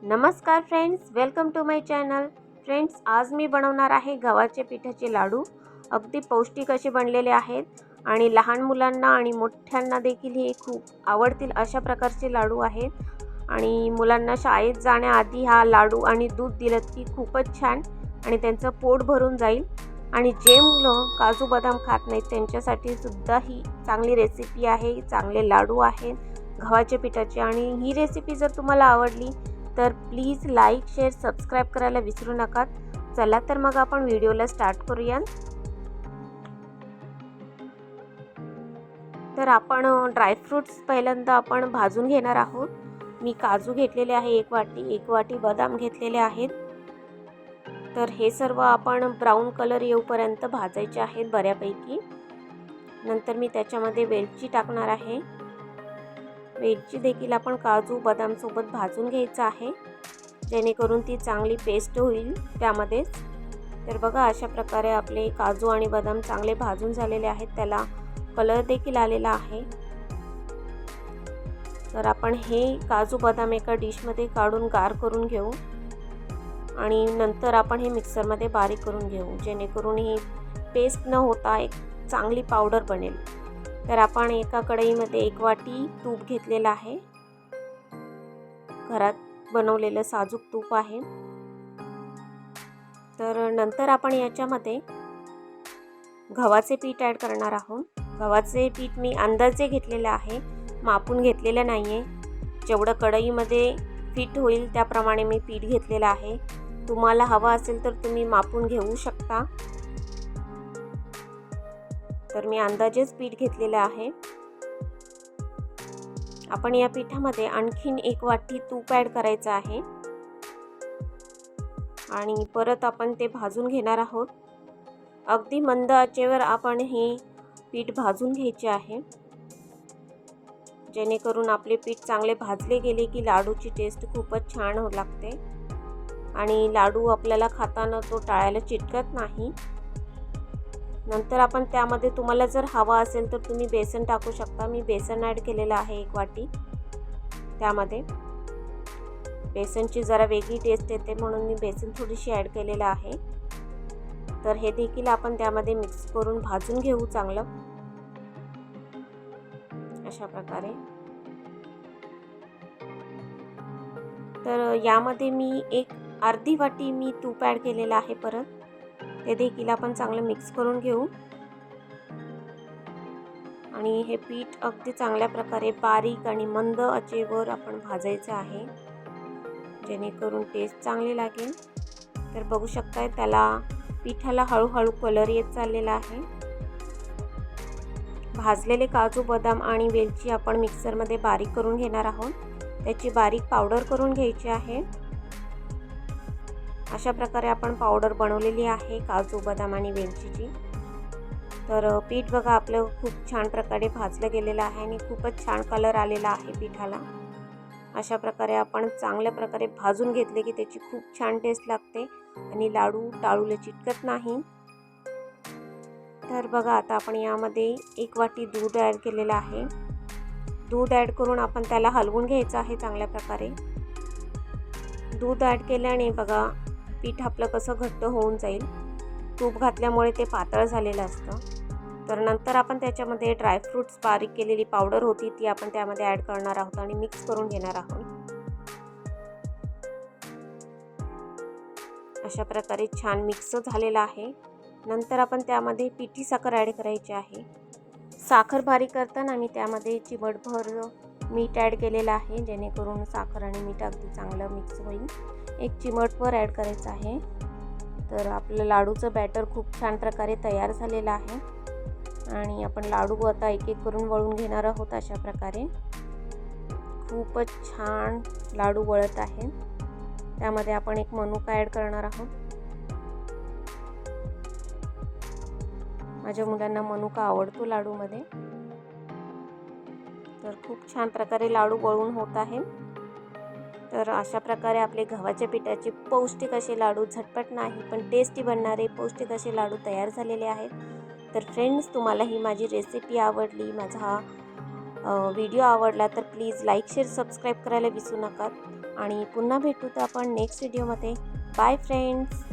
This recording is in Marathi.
नमस्कार friends, welcome to my channel. Friends, आज मी बनवणार आहे गव्हाचे पिठाचे लाडू। अगदी पौष्टिक असे बनलेले आहेत आणि लहान मुलांना आणि मोठ्यांना देखील हे खूप आवडतील अशा प्रकारचे लाडू आहेत। आणि मुलांना शाळेत जाण्याआधी हा लाडू आणि दूध दिलं की खूपच छान आणि त्यांचं पोट भरून जाईल। आणि जे मुलं काजू बदाम खात नाहीत त्यांच्यासाठी सुद्धा ही चांगली रेसिपी आहे, चांगले लाडू आहेत गव्हाच्या पिठाचे। आणि ही रेसिपी जर तुम्हाला आवडली तर प्लीज लाईक, शेअर, सबस्क्राईब करायला विसरू नका। चला तर मग आपण व्हिडिओला स्टार्ट करूया। तर आपण ड्रायफ्रूट्स पहिल्यांदा आपण भाजून घेणार आहोत। मी काजू घेतलेले आहे एक वाटी बदाम घेतलेले आहेत। तर हे सर्व आपण ब्राऊन कलर येऊपर्यंत भाजायचे आहेत बऱ्यापैकी। नंतर मी त्याच्यामध्ये वेलची टाकणार आहे। वेलची देखील आपण काजू बदाम सोबत भाजून घ्यायचं आहे, जेणेकरून ती चांगली पेस्ट होईल त्यामध्येच। तर बघा, अशा प्रकारे आपले काजू आणि बदाम चांगले भाजून झालेले आहेत, त्याला कलर देखील आलेला आहे। तर आपण हे काजू बदाम एका डिशमध्ये काढून गार करून घेऊ आणि नंतर आपण हे मिक्सरमध्ये बारीक करून घेऊ, जेणेकरून ही पेस्ट न होता एक चांगली पावडर बनेल। तर आपण एका कढईमध्ये 1 वाटी तूप घेतलेलं आहे, घरात बनवलेलं साजूक तूप आहे। तर नंतर आपण याच्यामध्ये गव्हाचे पीठ ॲड करणार आहोत। गव्हाचे पीठ मी अंदाजे घेतलेले आहे, मापून घेतलेलं नाही आहे। जेवढं कढईमध्ये फिट होईल त्याप्रमाणे मी पीठ घेतलेलं आहे। तुम्हाला हवा असेल तर तुम्ही मापून घेऊ शकता। तर मी अंदाजेच पीठ घेतलेलं आहे। आपण या पिठामध्ये आणखीन 1 वाटी तूप ॲड करायचं आहे आणि परत आपण ते भाजून घेणार आहोत। अगदी मंद आचेवर आपण हे पीठ भाजून घ्यायचे आहे, जेणेकरून आपले पीठ चांगले भाजले गेले की लाडूची टेस्ट खूपच छान होऊ लागते आणि लाडू आपल्याला खाताना तो टाळायला चिटकत नाही। नंतर आपण त्यामध्ये तुम्हाला जर हवा असेल तर तुम्ही बेसन टाकू शकता। मी बेसन ॲड केलेलं आहे 1 वाटी। त्यामध्ये बेसनची जरा वेगळी टेस्ट येते म्हणून मी बेसन थोडीशी ॲड केलेलं आहे। तर हे देखील आपण त्यामध्ये मिक्स करून भाजून घेऊ चांगलं, अशा प्रकारे। तर यामध्ये मी एक अर्धी वाटी मी तूप ॲड केलेलं आहे परत, ते देखील आपण चांगलं मिक्स करून घेऊ आणि हे पीठ अगदी चांगल्या प्रकारे बारीक आणि मंद आचेवर आपण भाजायचं आहे, जेणेकरून टेस्ट चांगली लागेल। तर बघू शकताय त्याला पिठाला हळूहळू कलर येत चाललेला आहे। भाजलेले काजू बदाम आणि वेलची आपण मिक्सरमध्ये बारीक करून घेणार आहोत, त्याची बारीक पावडर करून घ्यायची आहे। अशा प्रकारे आपण पावडर बनवलेली आहे काजू बदाम आणि वेलचीची। तर पीठ बघा आपलं खूप छान प्रकारे भाजलं गेलेलं आहे आणि खूपच छान कलर आलेला आहे पिठाला। अशा प्रकारे आपण चांगल्या प्रकारे भाजून घेतले की त्याची खूप छान टेस्ट लागते आणि लाडू टाळूला चिटकत नाही। तर बघा, आता आपण यामध्ये 1 वाटी दूध ॲड केलेलं आहे। दूध ॲड करून आपण त्याला हलवून घ्यायचं आहे चांगल्या प्रकारे। दूध ॲड केल्याने बघा पीठ आपलं कसं घट्ट होऊन जाईल, तूप घातल्यामुळे ते पातळ झालेलं असतं। तर नंतर आपण त्याच्यामध्ये ड्रायफ्रूट्स बारीक केलेली पावडर होती ती आपण त्यामध्ये ॲड करणार आहोत आणि मिक्स करून घेणार आहोत। अशा प्रकारे छान मिक्स झालेला आहे। नंतर आपण त्यामध्ये पिठी साखर ॲड करायची आहे। साखर बारीक करताना मी त्यामध्ये चिमटभर मीठ ॲड केलेलं आहे, जेणेकरून साखर आणि मीठ अगदी चांगलं मिक्स होईल। 1 चिमटभर ॲड करायचं आहे। तर आपलं लाडूचं बॅटर खूप छान प्रकारे तयार झालेलं आहे आणि आपण लाडू आता एक एक करून वळून घेणार आहोत। अशा प्रकारे खूपच छान लाडू वळत आहे। त्यामध्ये आपण एक मनुका ॲड करणार आहोत। माझ्या मुलांना मनुका आवडतो लाडूमध्ये। तर खूप छान प्रकारे लाडू वळून होत आहे। तर अशा प्रकारे आपले गव्हाच्या पिठाचे पौष्टिक असे लाडू, झटपट नाही पण टेस्टी बनणारे पौष्टिक असे लाडू तयार झालेले आहेत। तर फ्रेंड्स, तुम्हाला ही माझी रेसिपी आवडली, माझा व्हिडिओ आवडला तर प्लीज लाईक शेअर सबस्क्राईब करायला विसरू नका आणि पुन्हा भेटू तर आपण नेक्स्ट व्हिडिओमध्ये. Bye friends.